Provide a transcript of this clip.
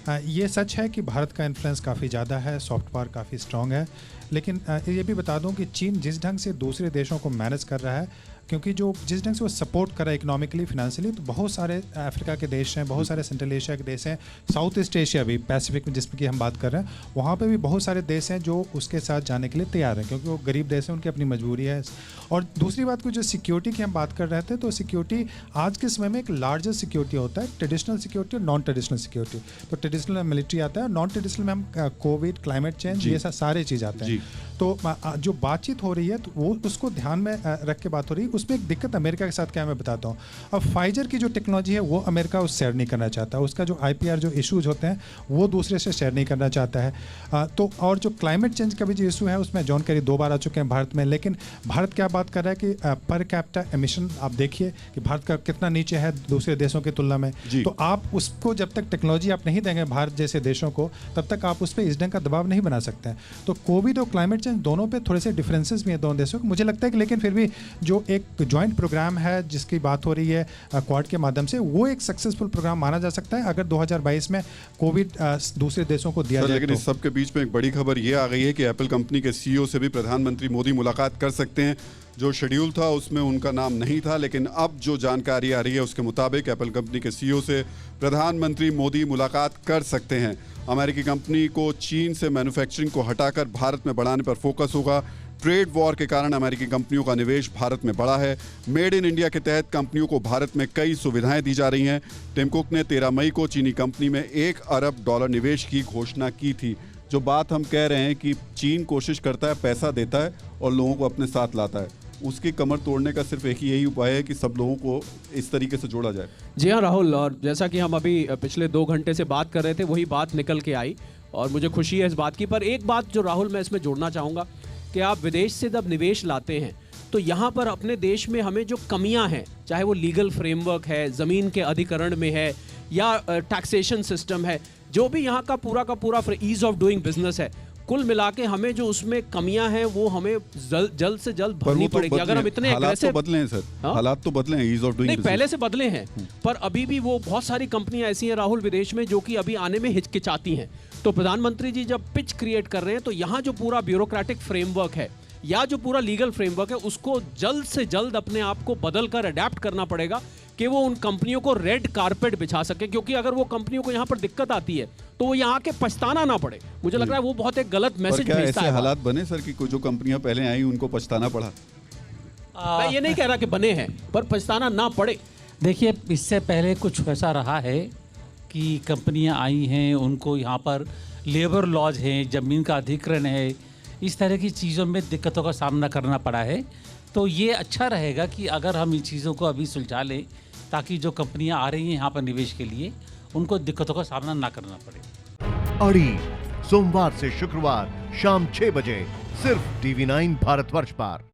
ये सच है कि भारत का इन्फ्लुएंस काफ़ी ज़्यादा है, सॉफ्ट पावर काफ़ी स्ट्रॉन्ग है, लेकिन ये भी बता दूं कि चीन जिस ढंग से दूसरे देशों को मैनेज कर रहा है, क्योंकि जो जिस ढंग से वो सपोर्ट कर रहा है इकोनॉमिकली, फिनेंशियली, तो बहुत सारे अफ्रीका के देश हैं, बहुत सारे सेंट्रल एशिया के देश हैं, साउथ ईस्ट एशिया भी, पैसिफिक में जिसमें कि हम बात कर रहे हैं, वहाँ पे भी बहुत सारे देश हैं जो उसके साथ जाने के लिए तैयार हैं, क्योंकि वो गरीब देश हैं, उनकी अपनी मजबूरी है। और दूसरी बात को जो सिक्योरिटी की हम बात कर रहे थे, तो सिक्योरिटी आज के समय में एक लार्जेस्ट सिक्योरिटी होता है, ट्रेडिशनल सिक्योरिटी और नॉन ट्रेडिशनल सिक्योरिटी। तो ट्रेडिशनल में मिलिट्री आता है, और नॉन ट्रेडिशनल में हम कोविड, क्लाइमेट चेंज, ये सारे चीज़ आते हैं। तो जो बातचीत हो रही है, तो वो उसको ध्यान में रख के बात हो रही है। उसमें एक दिक्कत अमेरिका के साथ क्या है मैं बताता हूँ। अब फाइजर की जो टेक्नोलॉजी है वो अमेरिका उस शेयर नहीं करना चाहता, उसका जो IPR जो इश्यूज होते हैं वो दूसरे से शेयर नहीं करना चाहता है। तो और जो क्लाइमेट चेंज का भी जो इशू है उसमें जॉन कैरी 2 बार आ चुके हैं भारत में, लेकिन भारत क्या बात कर रहा है कि पर कैपिटा एमिशन आप देखिए कि भारत का कितना नीचे है दूसरे देशों की तुलना में। तो आप उसको जब तक टेक्नोलॉजी आप नहीं देंगे भारत जैसे देशों को, तब तक आप उस पर इस ढंग का दबाव नहीं बना सकते हैं। तो कोविड और क्लाइमेट चेंज दोनों पे थोड़े से डिफरेंसेस भी हैं दोनों देशों के, मुझे लगता है कि, लेकिन फिर भी जो एक जॉइंट प्रोग्राम है जिसकी बात हो रही है क्वाड के माध्यम से, वो एक सक्सेसफुल प्रोग्राम माना जा सकता है अगर 2022 में कोविड दूसरे देशों को दिया जाए। लेकिन इस सब के बीच में एक बड़ी खबर ये आ गई है कि एप्पल कंपनी के CEO से भी प्रधानमंत्री मोदी मुलाकात कर सकते हैं। जो शेड्यूल था उसमें उनका नाम नहीं था, लेकिन अब जो जानकारी आ रही है उसके मुताबिक एप्पल कंपनी के CEO से प्रधानमंत्री मोदी मुलाकात कर सकते हैं। अमेरिकी कंपनी को चीन से मैन्युफैक्चरिंग को हटाकर भारत में बढ़ाने पर फोकस होगा। ट्रेड वॉर के कारण अमेरिकी कंपनियों का निवेश भारत में बढ़ा है। मेड इन इंडिया के तहत कंपनियों को भारत में कई सुविधाएं दी जा रही हैं। टिम कुक ने 13 मई को चीनी कंपनी में $1 अरब निवेश की घोषणा की थी। जो बात हम कह रहे हैं कि चीन कोशिश करता है, पैसा देता है और लोगों को अपने साथ लाता है, उसकी कमर तोड़ने का सिर्फ एक ही यही उपाय है कि सब लोगों को इस तरीके से जोड़ा जाए। जी हाँ राहुल, और जैसा कि हम अभी पिछले 2 घंटे से बात कर रहे थे वही बात निकल के आई और मुझे खुशी है इस बात की। पर एक बात जो राहुल मैं इसमें जोड़ना चाहूँगा कि आप विदेश से जब निवेश लाते हैं तो यहाँ पर अपने देश में हमें जो कमियाँ हैं, चाहे वो लीगल फ्रेमवर्क है, ज़मीन के अधिकरण में है या टैक्सेशन सिस्टम है, जो भी यहाँ का पूरा ईज़ ऑफ डूइंग बिजनेस है, कुल मिला के हमें जो उसमें कमियां हैं वो हमें जल्द से जल्द भरनी पड़ेगी। अगर हम इतने हालात तो बदले हैं सर, हालात तो बदले हैं, ईज ऑफ डूइंग नहीं पहले से बदले हैं, पर अभी भी वो बहुत सारी कंपनियां ऐसी हैं राहुल विदेश में जो कि अभी आने में हिचकिचाती हैं। तो प्रधानमंत्री जी जब पिच क्रिएट कर रहे हैं तो यहाँ जो पूरा ब्यूरोक्रेटिक फ्रेमवर्क है या जो पूरा लीगल फ्रेमवर्क है उसको जल्द से जल्द अपने आप को बदल कर अडेप्ट करना पड़ेगा कि वो उन कंपनियों को रेड कारपेट बिछा सके, क्योंकि अगर वो कंपनियों को यहाँ पर दिक्कत आती है तो वो यहाँ के पछताना ना पड़े। मुझे लग रहा है वो बहुत एक गलत मैसेज भेजता है। ऐसे हालात बने सर कि जो कंपनियां पहले आई उनको पछताना पड़ा? मैं ये नहीं कह रहा कि बने हैं, पर पछताना ना पड़े। देखिए, इससे पहले कुछ ऐसा रहा है कि कंपनियां आई हैं, उनको यहाँ पर लेबर लॉज हैं, ज़मीन का अधिग्रहण है, इस तरह की चीज़ों में दिक्कतों का सामना करना पड़ा है। तो ये अच्छा रहेगा कि अगर हम इन चीज़ों को अभी सुलझा लें ताकि जो कंपनियां आ रही हैं यहाँ पर निवेश के लिए उनको दिक्कतों का सामना ना करना पड़े। अड़ी सोमवार से शुक्रवार शाम 6 बजे सिर्फ TV9 भारतवर्ष पर।